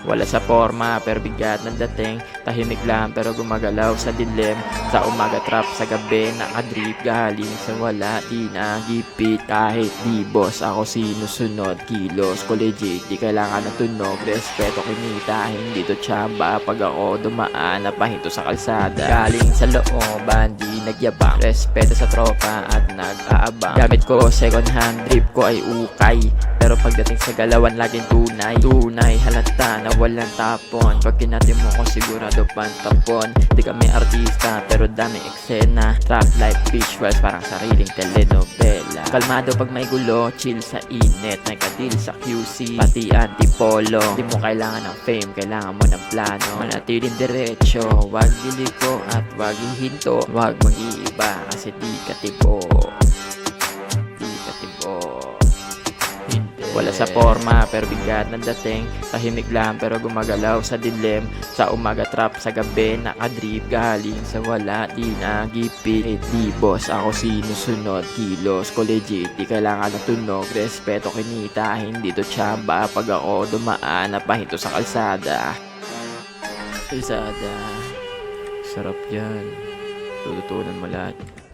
Wala sa forma pero bigat ng dating. Tahimik lang pero gumagalaw sa dilim. Sa umaga trap, sa gabi nakadrip. Galing sa wala, di nagipit. Kahit di boss, ako sinusunod. Kilos, legit, di kailangan ng tunog. Respeto kinita, hindi to tsamba. Pag ako dumaan, napahinto sa kalsada. Galing sa looban, di nagyabang. Respeto sa tropa at nag-aabang. Gamit ko second hand, drip ko ay ukay. Pero pagdating sa galawan, laging tunay halata na walang tapon. Pag kinati mo ko sigurado pantapon. Di kami artista pero dami eksena. Trap life visuals parang sariling telenovela. Kalmado pag may gulo, chill sa init. May kadil sa QC, pati antipolo. Di mo kailangan ng fame, kailangan mo ng plano. Manatiling diretso, wag liliko at wag hihinto. Wag mag-iiba kasi di katibo. Wala sa forma pero bigat ng dating. Tahimik lang pero gumagalaw sa dilim. Sa umaga trap, sa gabi nakadrip. Galing sa wala, di nagipit. Di boss, ako sinusunod. Kilos, legit, di kailangan ng tunog. Respeto kinita, hindi to tsamba. Pag ako dumaan, napahinto sa kalsada. Kalsada, sarap yan. Tututunan mo lahat.